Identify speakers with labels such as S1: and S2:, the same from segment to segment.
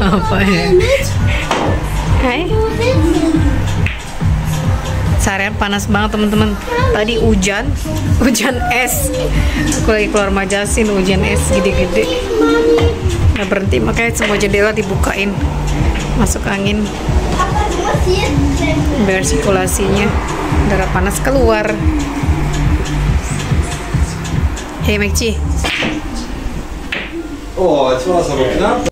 S1: Apa ya? Hai. Seharian panas banget teman-teman. Tadi hujan es. Aku lagi keluar majasin, hujan es gede-gede. Nggak berhenti, makanya semua jendela dibukain, masuk angin biar sirkulasinya udara panas keluar. Hei Mekci.
S2: Oh, jetzt war es aber knapp.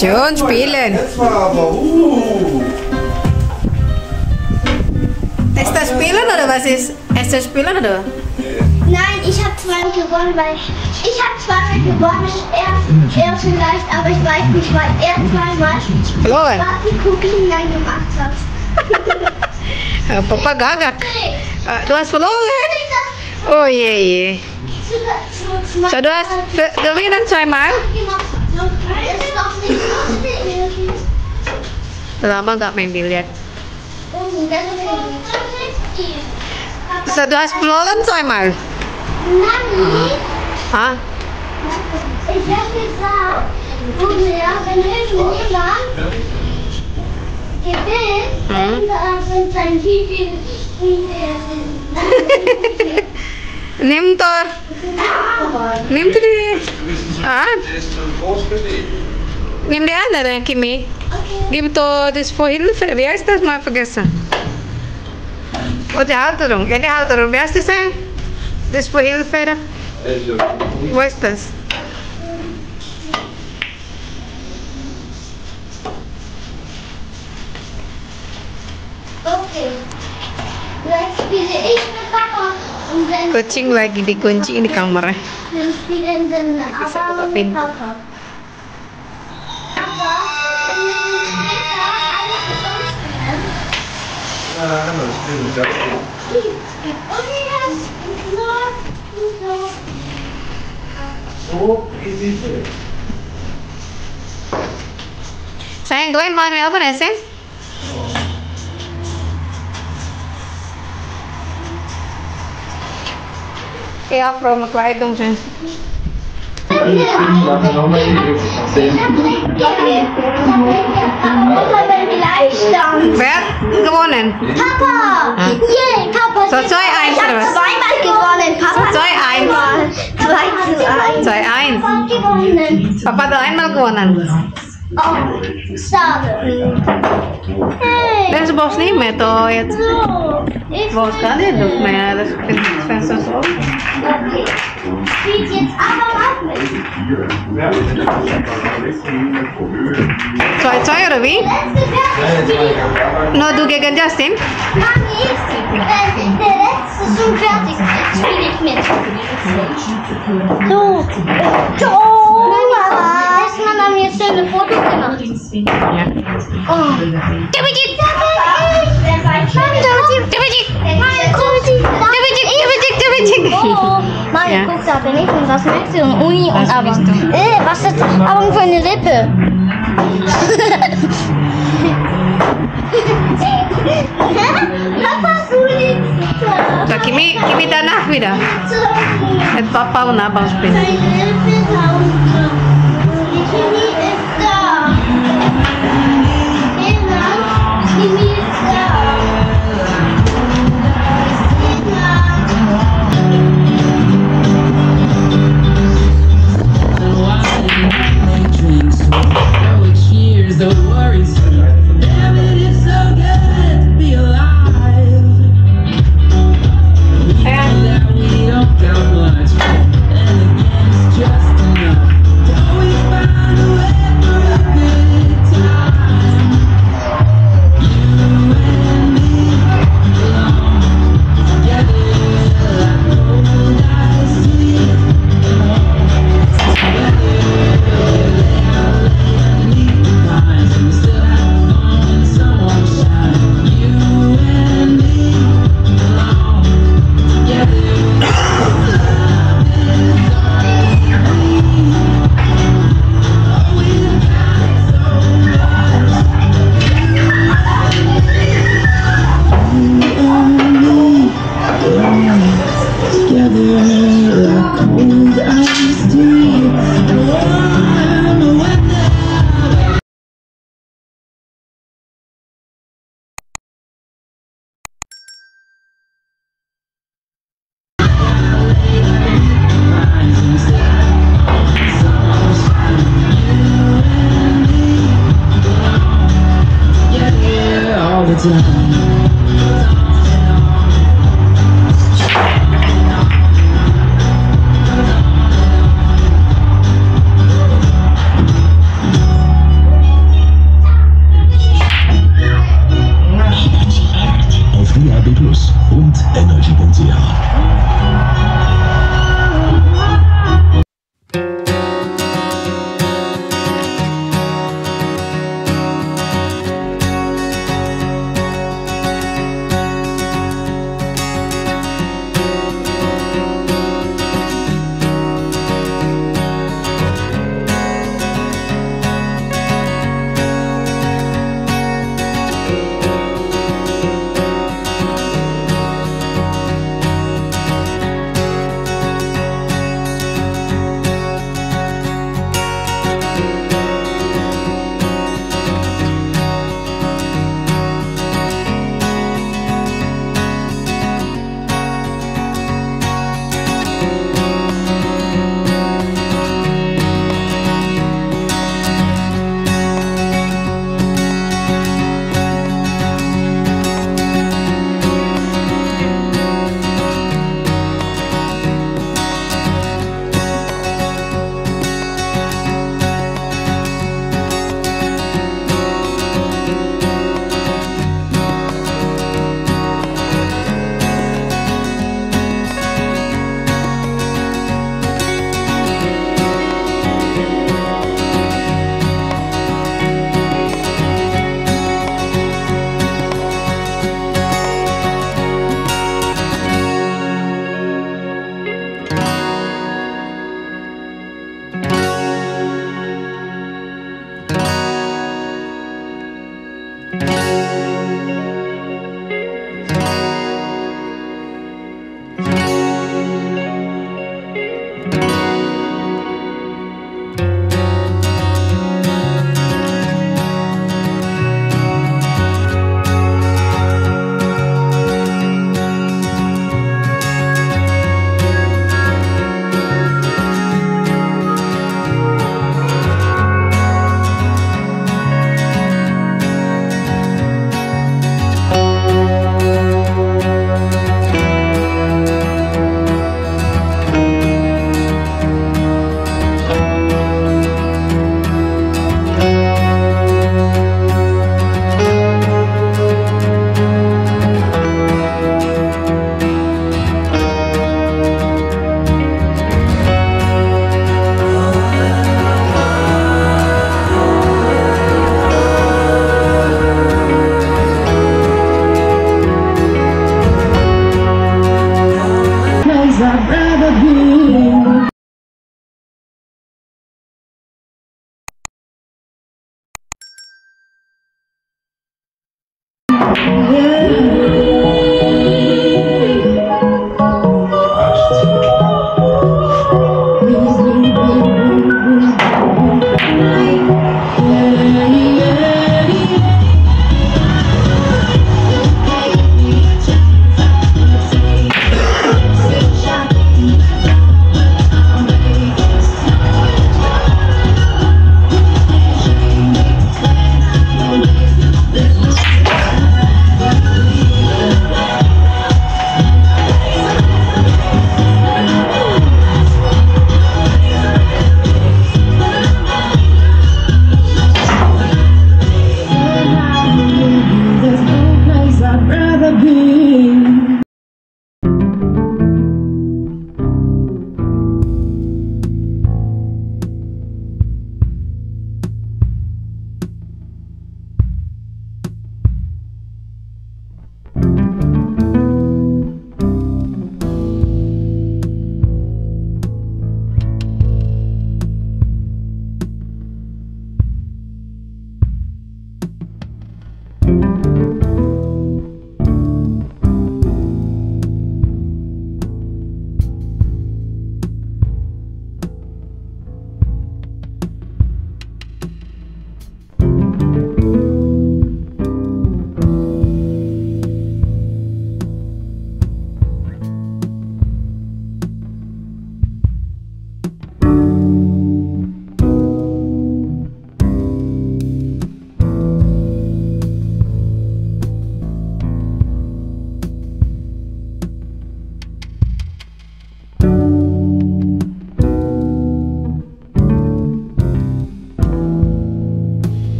S1: Schon spielen. Ist das Spielen oder was ist? Ist das Spielen oder?
S3: Nein, ich habe zweimal gewonnen, weil ich habe zweimal gewonnen. Er vielleicht, aber ich weiß nicht, weil er zweimal
S1: Verloren.
S3: die Kopien dann gemacht hat.
S1: Papa gagak. Du hast verloren. Oh je. So, du hast gewonnen zweimal. Lama nggak main Billiard. So, du hast verloren zweimal. Hah?
S3: Ich habe gesagt, wenn irgendjemand gewinnt, dann sind sein Video.
S1: Nimm doch. Nimm die. Nimm die andere, Kimi. Gib doch das Vorhilfe. Wie heißt das? Mal vergessen. Oh, die Halterung. Ja, die Halterung. Wie heißt das denn? Das Vorhilfe da? Wo ist das?
S3: Okay. Dann spiele ich mit Papa. Und wenn
S1: Kucing lagi dikunci di kamarnya.
S3: wir spielen dann aber mit Papa. Aber wenn wir später alles zusammen spielen. Und jetzt
S1: Sayang, Glenn mau ambil apa nih, Sayang? Ja, Frau Kleidung zijn. Wer hat gewonnen?
S3: Papa! Yay, Papa!
S1: So 2-1 oder was?
S3: Zweimal gewonnen, Papa!
S1: 2-1. 2-1.
S3: Gewonnen.
S1: Papa hat einmal gewonnen.
S3: Oh, schade. Hey!
S1: Dan ze boos niet meer toch?
S3: So, ich
S1: Boos kan niet doen meer. Dat vind ik best wel zo.
S3: Okay. Spielt jetzt aber auch mit.
S1: 2-2 oder wie?
S3: Letzte fertig.
S1: No, du gegen Justin?
S3: Mami, der letzte ist schon fertig. Jetzt spiele ich mit. So. Oh, Mama. Erstmal haben wir jetzt schöne Fotos gemacht.
S1: Ja.
S3: Oh. Oh, Mami,
S1: Ja.
S3: guck da bin ich und was merkst du? Und Uni und aber. Was ist Augen für eine Lippe? Papa, du liebst das.
S1: So, Kimi danach wieder. Mit Papa und Abang spielen.
S3: Deine Lippe ist raus. Die Kimi ist da. Kimi ist da.
S2: Auf DAB+ und energy.ch.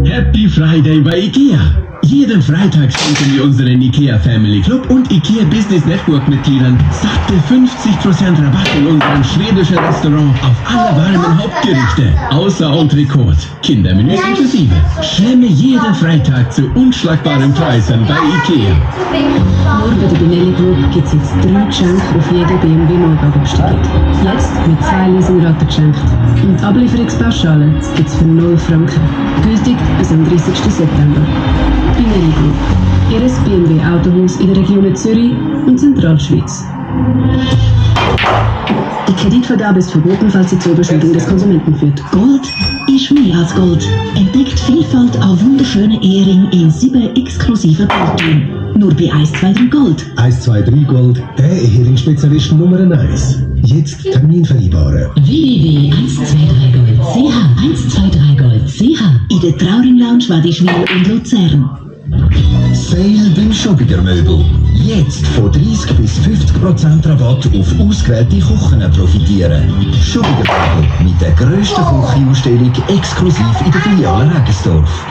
S2: Happy Friday bei IKEA! Jeden Freitag schenken wir unseren IKEA Family Club und IKEA Business Network Mitgliedern satte 50% Rabatt in unserem schwedischen Restaurant auf alle warmen Hauptgerichte, außer Entrecote, Kindermenüs inklusive. Schlemme jeden Freitag zu unschlagbaren Preisen bei IKEA.
S4: Nur bei der Benelli Group gibt es jetzt 3 Geschenke auf jede BMW Neuwagenbestellung. Jetzt mit 2 Leasingraten geschenkt. Und die Ablieferungspauschale gibt es für 0 Franken. Gültig bis am 30. September. Benelli Group. Ihres BMW Autohaus in der Region Zürich und Zentralschweiz. Die Kreditvergabe ist verboten, falls sie zur Überschuldung des Konsumenten führt.
S5: Gold ist mehr als Gold. Entdeckt Vielfalt an wunderschönen Eheringen in 7 exklusiven Goldtönen. Nur bei 123 Gold.
S6: 123 Gold, der Ehering-Spezialist Nummer 1. Jetzt Termin vereinbaren.
S5: www.123gold.ch 123gold.ch in der Trauring Lounge Wadischwil und Luzern.
S6: Sale beim Schubiger-Möbel. Jetzt von 30 bis 50% Rabatt auf ausgewählte Kochen profitieren. Schubiger-Möbel mit der grössten Küchenausstellung exklusiv in der Filiale Regensdorf.